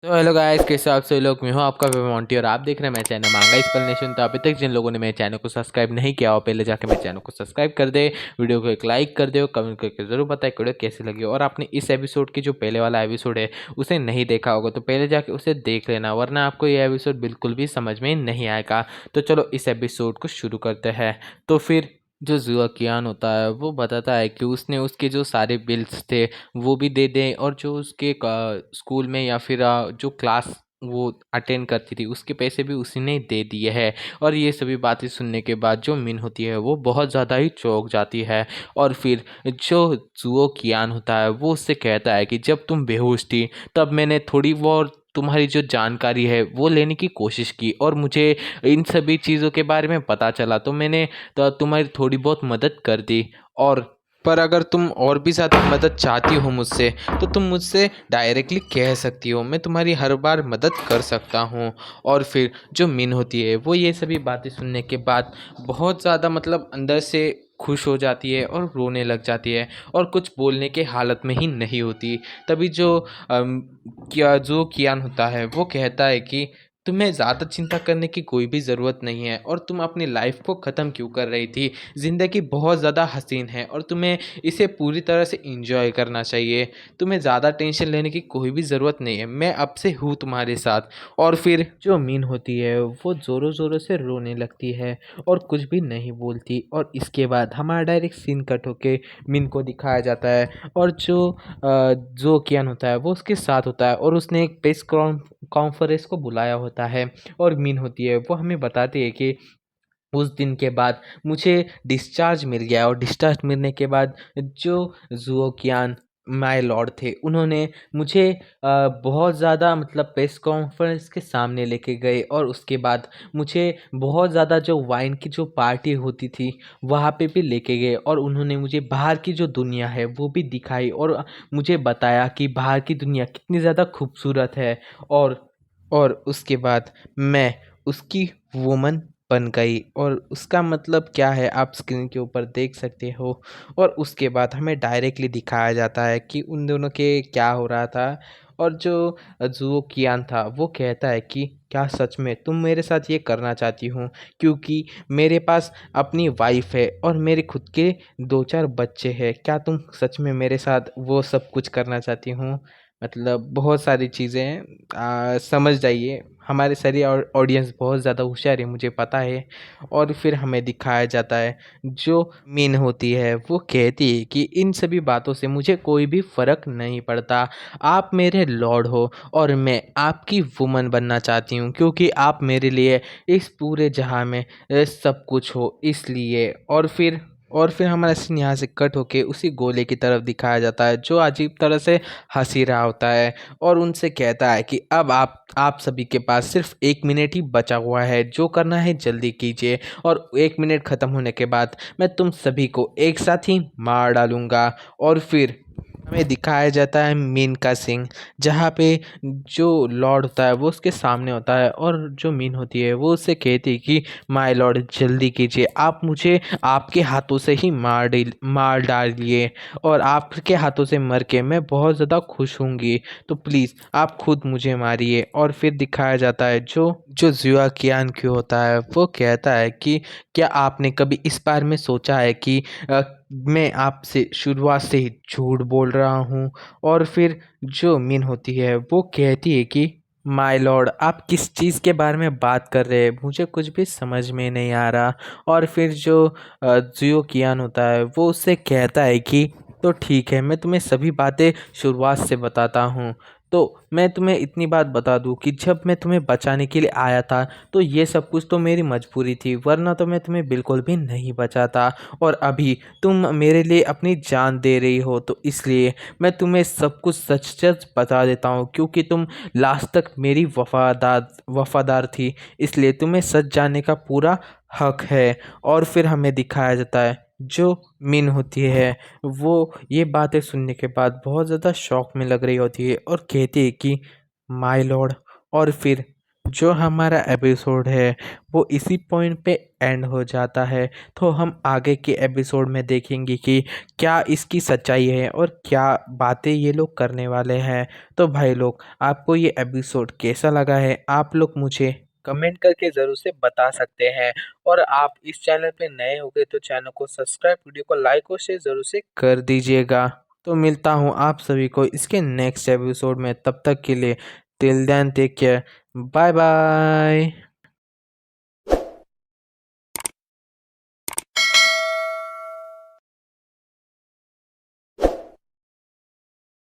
तो hello guys, कैसे आप सभी लोग। मैं हूं आपका मोंटी और आप देख रहे हैं मेरे चैनल मांगा एक्सप्लेनेशन। तो अभी तक जिन लोगों ने मेरे चैनल को सब्सक्राइब नहीं किया हो, पहले जाकर मेरे चैनल को सब्सक्राइब कर दे, वीडियो को एक लाइक कर दे और कमेंट करके जरूर बताएं वीडियो कैसी लगी। और आपने इस एपिसोड की जो पहले वाला एपिसोड है उसे नहीं देखा होगा तो पहले जाके उसे देख लेना, वरना आपको ये एपिसोड बिल्कुल भी समझ में नहीं आएगा। तो चलो इस एपिसोड को शुरू करते हैं। तो फिर जो जुआकियान होता है वो बताता है कि उसने उसके जो सारे बिल्स थे वो भी दे दें, और जो उसके स्कूल में या फिर जो क्लास वो अटेंड करती थी उसके पैसे भी उसी ने दे दिए हैं। और ये सभी बातें सुनने के बाद जो मिन होती है वो बहुत ज़्यादा ही चौंक जाती है। और फिर जो जुओ कियान होता है वो उससे कहता है कि जब तुम बेहोश थी तब मैंने थोड़ी बहुत तुम्हारी जो जानकारी है वो लेने की कोशिश की, और मुझे इन सभी चीज़ों के बारे में पता चला तो मैंने तो तुम्हारी थोड़ी बहुत मदद कर दी। और पर अगर तुम और भी ज़्यादा मदद चाहती हो मुझसे तो तुम मुझसे डायरेक्टली कह सकती हो, मैं तुम्हारी हर बार मदद कर सकता हूँ। और फिर जो मिन होती है वो ये सभी बातें सुनने के बाद बहुत ज़्यादा मतलब अंदर से खुश हो जाती है और रोने लग जाती है, और कुछ बोलने के हालत में ही नहीं होती। तभी जो क्या जो कियान होता है वो कहता है कि तुम्हें ज़्यादा चिंता करने की कोई भी ज़रूरत नहीं है, और तुम अपनी लाइफ को ख़त्म क्यों कर रही थी। ज़िंदगी बहुत ज़्यादा हसीन है और तुम्हें इसे पूरी तरह से एंजॉय करना चाहिए। तुम्हें ज़्यादा टेंशन लेने की कोई भी ज़रूरत नहीं है, मैं अब से हूँ तुम्हारे साथ। और फिर जो मीन होती है वो ज़ोरों ज़ोरों से रोने लगती है और कुछ भी नहीं बोलती। और इसके बाद हमारा डायरेक्ट सीन कट होके मीन को दिखाया जाता है, और जो कियान होता है वो उसके साथ होता है और उसने एक प्रेस कॉन्फ्रेंस को बुलाया होता है। और मीन होती है वो हमें बताती है कि उस दिन के बाद मुझे डिस्चार्ज मिल गया, और डिस्चार्ज मिलने के बाद जो ज़ुओकियान माय लॉर्ड थे उन्होंने मुझे बहुत ज़्यादा मतलब प्रेस कॉन्फ्रेंस के सामने लेके गए, और उसके बाद मुझे बहुत ज़्यादा जो वाइन की जो पार्टी होती थी वहाँ पे भी लेके गए, और उन्होंने मुझे बाहर की जो दुनिया है वो भी दिखाई, और मुझे बताया कि बाहर की दुनिया कितनी ज़्यादा खूबसूरत है। और और उसके बाद मैं उसकी वुमन बन गई, और उसका मतलब क्या है आप स्क्रीन के ऊपर देख सकते हो। और उसके बाद हमें डायरेक्टली दिखाया जाता है कि उन दोनों के क्या हो रहा था। और जो जुओ कियान था वो कहता है कि क्या सच में तुम मेरे साथ ये करना चाहती हो, क्योंकि मेरे पास अपनी वाइफ है और मेरे खुद के दो चार बच्चे हैं, क्या तुम सच में मेरे साथ वो सब कुछ करना चाहती हो। मतलब बहुत सारी चीज़ें हैं, समझ जाइए, हमारे सारी ऑडियंस बहुत ज़्यादा होशियार है मुझे पता है। और फिर हमें दिखाया जाता है जो मीन होती है वो कहती है कि इन सभी बातों से मुझे कोई भी फ़र्क नहीं पड़ता। आप मेरे लॉर्ड हो और मैं आपकी वुमन बनना चाहती हूँ, क्योंकि आप मेरे लिए इस पूरे जहाँ में सब कुछ हो इसलिए। और फिर हमारा सीन यहाँ से कट होके उसी गोले की तरफ दिखाया जाता है जो अजीब तरह से हंसी रहा होता है, और उनसे कहता है कि अब आप सभी के पास सिर्फ 1 मिनट ही बचा हुआ है, जो करना है जल्दी कीजिए, और 1 मिनट ख़त्म होने के बाद मैं तुम सभी को एक साथ ही मार डालूंगा। और फिर हमें दिखाया जाता है मीन का सिंह, जहाँ पे जो लॉर्ड होता है वो उसके सामने होता है, और जो मीन होती है वो उससे कहती है कि माय लॉर्ड जल्दी कीजिए, आप मुझे आपके हाथों से ही मार डालिए, और आपके हाथों से मर के मैं बहुत ज़्यादा खुश होंगी, तो प्लीज़ आप खुद मुझे मारिए। और फिर दिखाया जाता है जो जो जुआ कियान क्यों होता है वो कहता है कि क्या आपने कभी इस बारे में सोचा है कि मैं आपसे शुरुआत से ही झूठ बोल रहा हूँ। और फिर जो मीन होती है वो कहती है कि माय लॉर्ड आप किस चीज़ के बारे में बात कर रहे हैं, मुझे कुछ भी समझ में नहीं आ रहा। और फिर जो जियो कियान होता है वो उससे कहता है कि तो ठीक है, मैं तुम्हें सभी बातें शुरुआत से बताता हूँ। तो मैं तुम्हें इतनी बात बता दूं कि जब मैं तुम्हें बचाने के लिए आया था तो ये सब कुछ तो मेरी मजबूरी थी, वरना तो मैं तुम्हें बिल्कुल भी नहीं बचाता। और अभी तुम मेरे लिए अपनी जान दे रही हो, तो इसलिए मैं तुम्हें सब कुछ सच सच बता देता हूँ, क्योंकि तुम लास्ट तक मेरी वफादार थी, इसलिए तुम्हें सच जानने का पूरा हक है। और फिर हमें दिखाया जाता है जो मिन होती है वो ये बातें सुनने के बाद बहुत ज़्यादा शॉक में लग रही होती है, और कहती है कि माय लॉर्ड। और फिर जो हमारा एपिसोड है वो इसी पॉइंट पे एंड हो जाता है। तो हम आगे के एपिसोड में देखेंगे कि क्या इसकी सच्चाई है और क्या बातें ये लोग करने वाले हैं। तो भाई लोग, आपको ये एपिसोड कैसा लगा है आप लोग मुझे कमेंट करके ज़रूर से बता सकते हैं। और आप इस चैनल पे नए हो गए तो चैनल को सब्सक्राइब, वीडियो को लाइक और शेयर ज़रूर से कर दीजिएगा। तो मिलता हूँ आप सभी को इसके नेक्स्ट एपिसोड में, तब तक के लिए till then take care, bye bye.